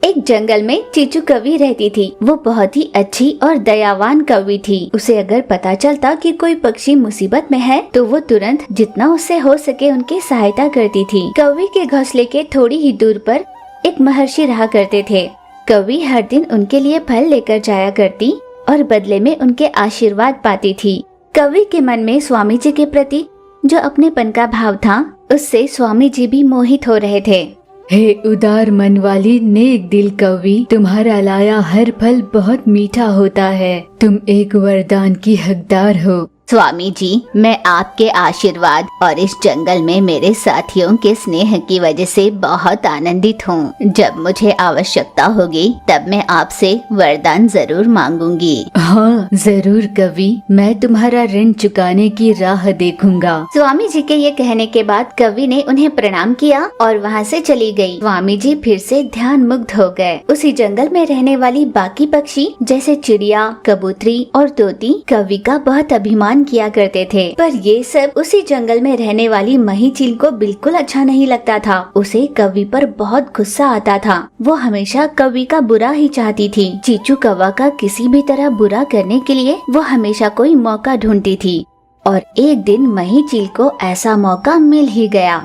एक जंगल में चीचू कौवी रहती थी। वो बहुत ही अच्छी और दयावान कौवी थी। उसे अगर पता चलता कि कोई पक्षी मुसीबत में है तो वो तुरंत जितना उससे हो सके उनकी सहायता करती थी। कौवी के घोंसले के थोड़ी ही दूर पर एक महर्षि रहा करते थे। कौवी हर दिन उनके लिए फल लेकर जाया करती और बदले में उनके आशीर्वाद पाती थी। कौवी के मन में स्वामी जी के प्रति जो अपनेपन का भाव था, उससे स्वामी जी भी मोहित हो रहे थे। हे उदार मन वाली नेक दिल कौवी, तुम्हारा लाया हर फल बहुत मीठा होता है। तुम एक वरदान की हकदार हो। स्वामी जी, मैं आपके आशीर्वाद और इस जंगल में मेरे साथियों के स्नेह की वजह से बहुत आनंदित हूँ। जब मुझे आवश्यकता होगी तब मैं आपसे वरदान जरूर मांगूंगी। हाँ जरूर कवि, मैं तुम्हारा ऋण चुकाने की राह देखूंगा। स्वामी जी के ये कहने के बाद कवि ने उन्हें प्रणाम किया और वहाँ से चली गई। स्वामी जी फिर से ध्यान मुग्ध हो गए। उसी जंगल में रहने वाली बाकी पक्षी जैसे चिड़िया, कबूतरी और तोती कवि का बहुत अभिमान किया करते थे, पर ये सब उसी जंगल में रहने वाली मही चील को बिल्कुल अच्छा नहीं लगता था। उसे कवि पर बहुत गुस्सा आता था। वो हमेशा कवि का बुरा ही चाहती थी। चीचू कौवा का किसी भी तरह बुरा करने के लिए वो हमेशा कोई मौका ढूंढती थी और एक दिन मही चील को ऐसा मौका मिल ही गया।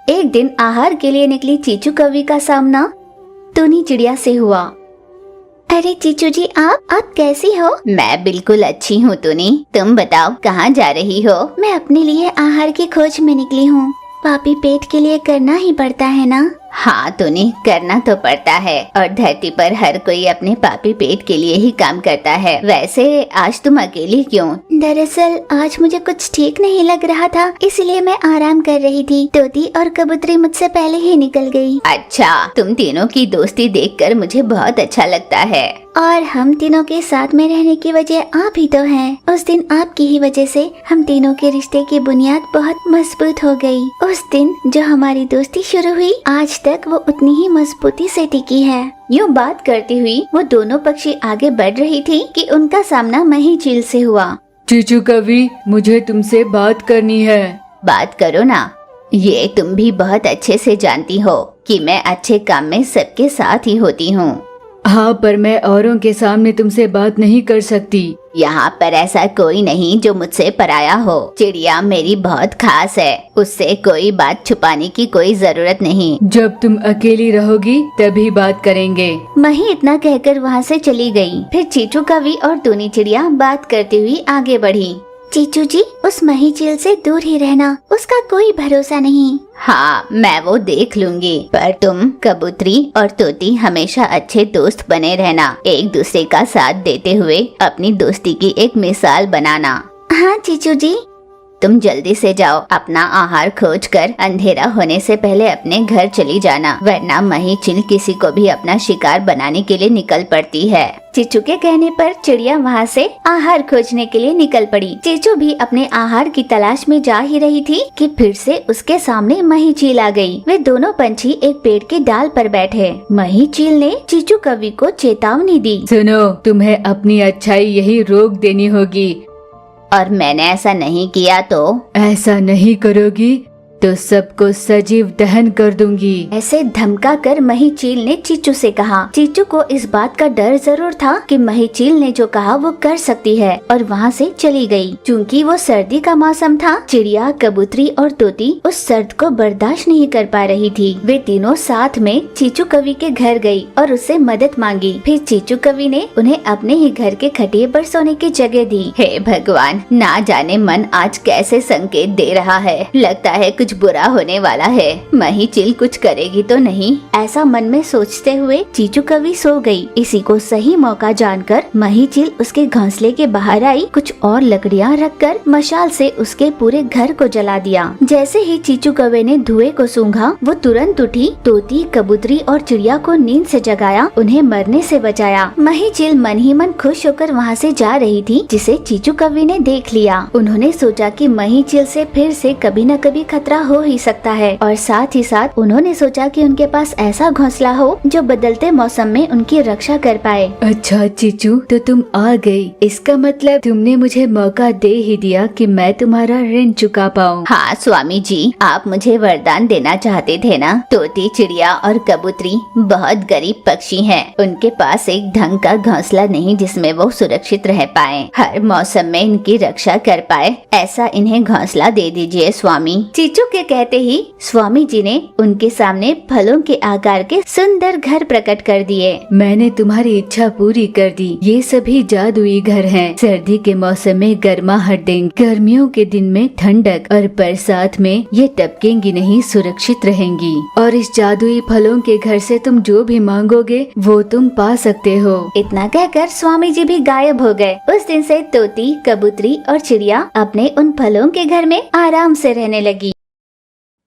एक दिन आहार के लिए निकली चीचू कवि का सामना टूनी चिड़िया से हुआ। अरे चीचू जी, आप कैसी हो? मैं बिल्कुल अच्छी हूँ टूनी, तुम बताओ कहाँ जा रही हो? मैं अपने लिए आहार की खोज में निकली हूँ। पापी पेट के लिए करना ही पड़ता है ना? हाँ टूनी, करना तो पड़ता है और धरती पर हर कोई अपने पापी पेट के लिए ही काम करता है। वैसे आज तुम अकेली क्यों? दरअसल आज मुझे कुछ ठीक नहीं लग रहा था, इसलिए मैं आराम कर रही थी। तोती और कबूतरी मुझसे पहले ही निकल गई। अच्छा, तुम तीनों की दोस्ती देखकर मुझे बहुत अच्छा लगता है। और हम तीनों के साथ में रहने की वजह आप ही तो हैं। उस दिन आपकी ही वजह से हम तीनों के रिश्ते की बुनियाद बहुत मजबूत हो गई। उस दिन जो हमारी दोस्ती शुरू हुई, आज तक वो उतनी ही मजबूती से टिकी है। यूँ बात करती हुई वो दोनों पक्षी आगे बढ़ रही थी कि उनका सामना मही चील से हुआ। चीचू कवि, मुझे तुमसे बात करनी है। बात करो ना। ये तुम भी बहुत अच्छे से जानती हो कि मैं अच्छे काम में सबके साथ ही होती हूँ। हाँ, पर मैं औरों के सामने तुमसे बात नहीं कर सकती। यहाँ पर ऐसा कोई नहीं जो मुझसे पराया हो। चिड़िया मेरी बहुत खास है, उससे कोई बात छुपाने की कोई जरूरत नहीं। जब तुम अकेली रहोगी तभी बात करेंगे। मही इतना कहकर वहाँ से चली गई। फिर चीचू कवि और टूनी चिड़िया बात करती हुई आगे बढ़ी। चीचू जी, उस मही चील से दूर ही रहना, उसका कोई भरोसा नहीं। हाँ, मैं वो देख लूंगी, पर तुम कबूतरी और तोती हमेशा अच्छे दोस्त बने रहना। एक दूसरे का साथ देते हुए अपनी दोस्ती की एक मिसाल बनाना। हाँ चीचू जी। तुम जल्दी से जाओ, अपना आहार खोज कर अंधेरा होने से पहले अपने घर चली जाना, वरना मही चील किसी को भी अपना शिकार बनाने के लिए निकल पड़ती है। चीचू के कहने पर चिड़िया वहाँ से आहार खोजने के लिए निकल पड़ी। चीचू भी अपने आहार की तलाश में जा ही रही थी कि फिर से उसके सामने मही चील आ गई। वे दोनों पंछी एक पेड़ के डाल पर बैठे। मही चील ने चीचू कवि को चेतावनी दी। सुनो, तुम्हें अपनी अच्छाई यही रोक देनी होगी। और मैंने ऐसा नहीं किया तो? ऐसा नहीं करोगी तो सबको सजीव दहन कर दूंगी। ऐसे धमका कर मही चील ने चीचू से कहा। चीचू को इस बात का डर जरूर था कि मही चील ने जो कहा वो कर सकती है और वहाँ से चली गई। क्योंकि वो सर्दी का मौसम था, चिड़िया, कबूतरी और तोती उस सर्द को बर्दाश्त नहीं कर पा रही थी। वे तीनों साथ में चीचू कवि के घर गई और उससे मदद मांगी। फिर चीचू कवि ने उन्हें अपने ही घर के खटिए पर सोने की जगह दी। हे भगवान, ना जाने मन आज कैसे संकेत दे रहा है। लगता है कुछ बुरा होने वाला है। मही चील कुछ करेगी तो नहीं, ऐसा मन में सोचते हुए चीचू कवि सो गई। इसी को सही मौका जानकर मही चील उसके घोंसले के बाहर आई। कुछ और लकड़ियाँ रखकर मशाल से उसके पूरे घर को जला दिया। जैसे ही चीचू कवि ने धुएं को सूंघा, वो तुरंत उठी, तोती, कबूतरी और चिड़िया को नींद से जगाया, उन्हें मरने से बचाया। मही चील मन ही मन खुश होकर वहाँ से जा रही थी, जिसे चीचू कवि ने देख लिया। उन्होंने सोचा कि मही चील से फिर से कभी न कभी खतरा पूरा हो ही सकता है। और साथ ही साथ उन्होंने सोचा कि उनके पास ऐसा घोंसला हो जो बदलते मौसम में उनकी रक्षा कर पाए। अच्छा चीचू, तो तुम आ गई, इसका मतलब तुमने मुझे मौका दे ही दिया कि मैं तुम्हारा ऋण चुका पाऊँ। हाँ स्वामी जी, आप मुझे वरदान देना चाहते थे ना। तोती, चिड़िया और कबूतरी बहुत गरीब पक्षी हैं। उनके पास एक ढंग का घोंसला नहीं जिसमें वो सुरक्षित रह पाए, हर मौसम में इनकी रक्षा कर पाए, ऐसा इन्हें घोंसला दे दीजिए स्वामी। चीचू के कहते ही स्वामी जी ने उनके सामने फलों के आकार के सुंदर घर प्रकट कर दिए। मैंने तुम्हारी इच्छा पूरी कर दी। ये सभी जादुई घर हैं। सर्दी के मौसम में गर्माहट देंगे, गर्मियों के दिन में ठंडक, और बरसात में ये टपकेंगी नहीं, सुरक्षित रहेंगी। और इस जादुई फलों के घर से तुम जो भी मांगोगे वो तुम पा सकते हो। इतना कहकर स्वामी जी भी गायब हो गए। उस दिन से तोती, कबूतरी और चिड़िया अपने उन फलों के घर में आराम से रहने लगी।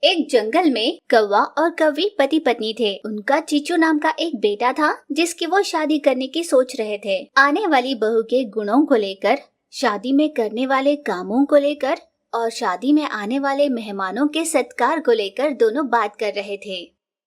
एक जंगल में कौवा और कौवी पति पत्नी थे। उनका चीचू नाम का एक बेटा था जिसकी वो शादी करने की सोच रहे थे। आने वाली बहू के गुणों को लेकर, शादी में करने वाले कामों को लेकर और शादी में आने वाले मेहमानों के सत्कार को लेकर दोनों बात कर रहे थे।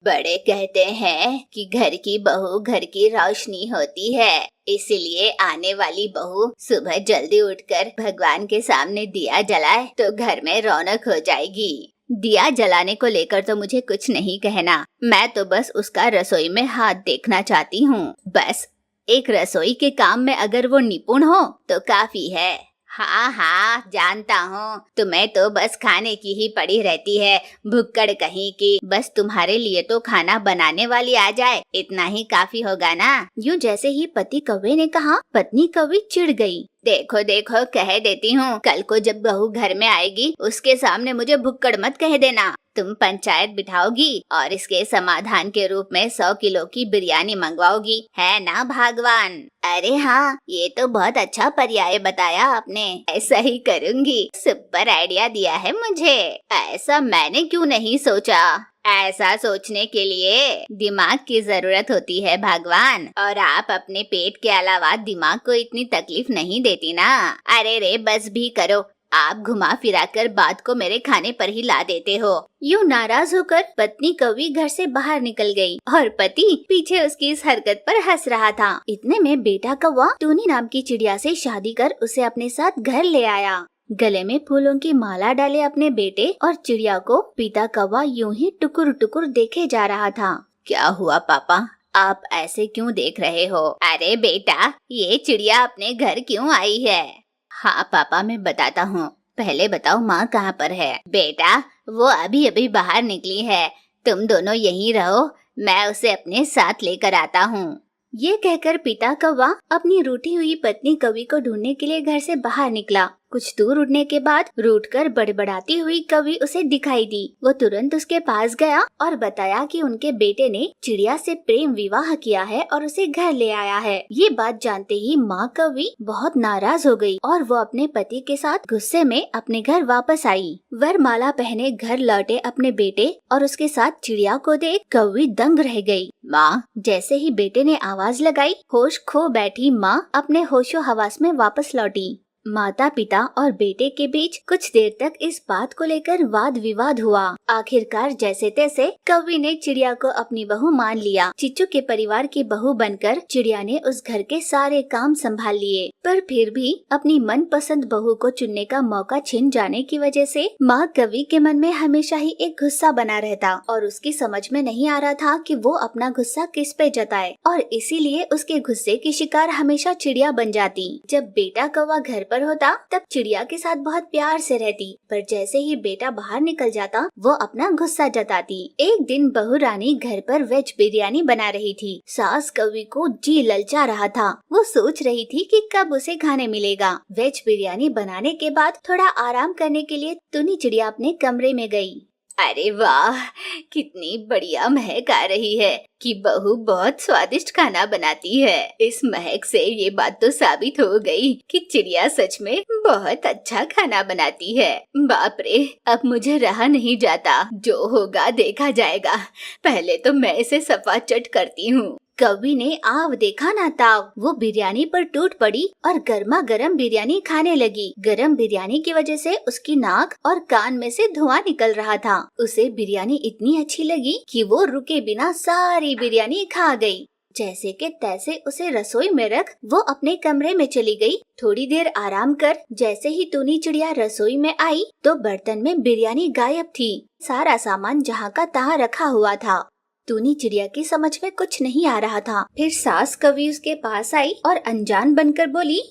बड़े कहते हैं कि घर की बहू घर की रोशनी होती है, इसलिए आने वाली बहू सुबह जल्दी उठकर भगवान के सामने दिया जलाए तो घर में रौनक हो जाएगी। दिया जलाने को लेकर तो मुझे कुछ नहीं कहना, मैं तो बस उसका रसोई में हाथ देखना चाहती हूँ। बस एक रसोई के काम में अगर वो निपुण हो तो काफी है। हाँ हाँ जानता हूँ, तुम्हें तो बस खाने की ही पड़ी रहती है, भुक्कड़ कहीं की। बस तुम्हारे लिए तो खाना बनाने वाली आ जाए, इतना ही काफी होगा ना। यूँ जैसे ही पति कौवे ने कहा, पत्नी कौवी चिढ़ गई। देखो देखो, कह देती हूँ, कल को जब बहू घर में आएगी उसके सामने मुझे भुक्कड़ मत कह देना। तुम पंचायत बिठाओगी और इसके समाधान के रूप में 100 किलो की बिरयानी मंगवाओगी, है ना भगवान? अरे हाँ, ये तो बहुत अच्छा पर्याय बताया आपने, ऐसा ही करूँगी। सुपर आइडिया दिया है मुझे, ऐसा मैंने क्यों नहीं सोचा। ऐसा सोचने के लिए दिमाग की जरूरत होती है भगवान, और आप अपने पेट के अलावा दिमाग को इतनी तकलीफ नहीं देती ना। अरे रे बस भी करो, आप घुमा फिरा कर बात को मेरे खाने पर ही ला देते हो। यूँ नाराज होकर पत्नी कौवी घर से बाहर निकल गई और पति पीछे उसकी इस हरकत पर हंस रहा था। इतने में बेटा कौवा टूनी नाम की चिड़िया से शादी कर उसे अपने साथ घर ले आया। गले में फूलों की माला डाले अपने बेटे और चिड़िया को पिता कौवा यूं ही टुकुर टुकुर देखे जा रहा था। क्या हुआ पापा, आप ऐसे क्यों देख रहे हो? अरे बेटा, ये चिड़िया अपने घर क्यों आई है? हाँ पापा, मैं बताता हूँ, पहले बताओ माँ कहाँ पर है? बेटा, वो अभी अभी बाहर निकली है, तुम दोनों यहीं रहो, मैं उसे अपने साथ लेकर आता हूँ। ये कहकर पिता कौवा अपनी रूठी हुई पत्नी कौवी को ढूंढने के लिए घर से बाहर निकला। कुछ दूर उड़ने के बाद रूठकर बड़बड़ाती हुई कौवी उसे दिखाई दी। वो तुरंत उसके पास गया और बताया कि उनके बेटे ने चिड़िया से प्रेम विवाह किया है और उसे घर ले आया है। ये बात जानते ही माँ कौवी बहुत नाराज हो गई और वो अपने पति के साथ गुस्से में अपने घर वापस आई। वरमाला पहने घर लौटे अपने बेटे और उसके साथ चिड़िया को देख कौवी दंग रह गई। माँ, जैसे ही बेटे ने आवाज लगाई, होश खो बैठी माँ अपने होशो हवास में वापस लौटी। माता पिता और बेटे के बीच कुछ देर तक इस बात को लेकर वाद विवाद हुआ। आखिरकार जैसे तैसे कौवी ने चिड़िया को अपनी बहू मान लिया। चिच्चू के परिवार की बहू बनकर चिड़िया ने उस घर के सारे काम संभाल लिए, पर फिर भी अपनी मनपसंद बहू को चुनने का मौका छिन जाने की वजह से माँ कौवी के मन में हमेशा ही एक गुस्सा बना रहता और उसकी समझ में नहीं आ रहा था कि वो अपना गुस्सा किस पे जताए, और इसीलिए उसके गुस्से की शिकार हमेशा चिड़िया बन जाती। जब बेटा कौवा घर पर होता तब चिड़िया के साथ बहुत प्यार से रहती, पर जैसे ही बेटा बाहर निकल जाता वो अपना गुस्सा जताती। एक दिन बहू रानी घर पर वेज बिरयानी बना रही थी। सास कौवी को जी ललचा रहा था। वो सोच रही थी कि कब उसे खाने मिलेगा। वेज बिरयानी बनाने के बाद थोड़ा आराम करने के लिए टूनी चिड़िया अपने कमरे में गई। अरे वाह, कितनी बढ़िया महक आ रही है कि बहू बहुत स्वादिष्ट खाना बनाती है। इस महक से ये बात तो साबित हो गई कि चिड़िया सच में बहुत अच्छा खाना बनाती है। बाप रे, अब मुझे रहा नहीं जाता, जो होगा देखा जाएगा। पहले तो मैं इसे सफा चट करती हूँ। कौवी ने आव देखा ना ताव, वो बिरयानी पर टूट पड़ी और गर्मा गर्म बिरयानी खाने लगी। गरम बिरयानी की वजह से उसकी नाक और कान में से धुआं निकल रहा था। उसे बिरयानी इतनी अच्छी लगी कि वो रुके बिना सारी बिरयानी खा गई। जैसे के तैसे उसे रसोई में रख वो अपने कमरे में चली गई। थोड़ी देर आराम कर जैसे ही टूनी चिड़िया रसोई में आई तो बर्तन में बिरयानी गायब थी। सारा सामान जहाँ का तहाँ रखा हुआ था। टूनी चिड़िया की समझ में कुछ नहीं आ रहा था। फिर सास कौवी उसके पास आई और अनजान बनकर बोली,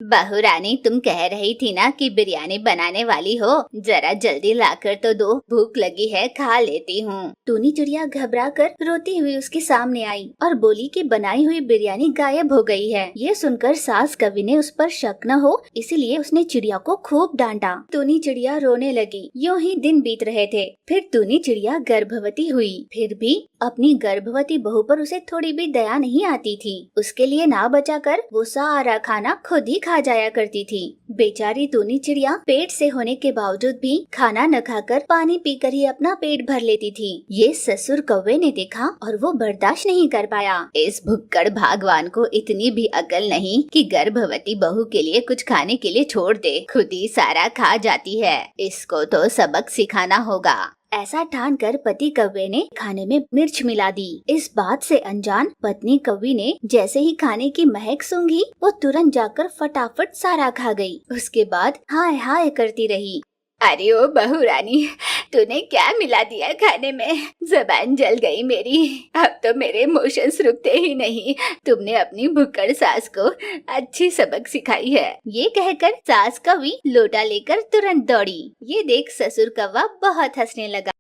बहू रानी, तुम कह रही थी ना कि बिरयानी बनाने वाली हो, जरा जल्दी लाकर तो दो, भूख लगी है, खा लेती हूँ। टूनी चिड़िया घबरा कर रोती हुई उसके सामने आई और बोली कि बनाई हुई बिरयानी गायब हो गई है। ये सुनकर सास कवि ने उस पर शक न हो इसीलिए उसने चिड़िया को खूब डांटा। टूनी चिड़िया रोने लगी। यूं ही दिन बीत रहे थे। फिर टूनी चिड़िया गर्भवती हुई। फिर भी अपनी गर्भवती बहू पर उसे थोड़ी भी दया नहीं आती थी। उसके लिए ना बचाकर वो सारा खाना खुद ही खा जाया करती थी। बेचारी टूनी चिड़िया पेट से होने के बावजूद भी खाना न खाकर पानी पीकर ही अपना पेट भर लेती थी। ये ससुर कौवे ने देखा और वो बर्दाश्त नहीं कर पाया। इस भुक्कड़ भगवान को इतनी भी अकल नहीं कि गर्भवती बहू के लिए कुछ खाने के लिए छोड़ दे, खुद ही सारा खा जाती है। इसको तो सबक सिखाना होगा। ऐसा ठान कर पति कौवे ने खाने में मिर्च मिला दी। इस बात से अनजान पत्नी कौवी ने जैसे ही खाने की महक सूंघी वो तुरंत जाकर फटाफट सारा खा गई। उसके बाद हाय हाय करती रही। अरे ओ बहू रानी, तूने क्या मिला दिया खाने में? ज़बान जल गई मेरी। अब तो मेरे मोशंस रुकते ही नहीं। तुमने अपनी भुक्कड़ सास को अच्छी सबक सिखाई है। ये कहकर सास कौवी लोटा लेकर तुरंत दौड़ी। ये देख ससुर कौवा बहुत हंसने लगा।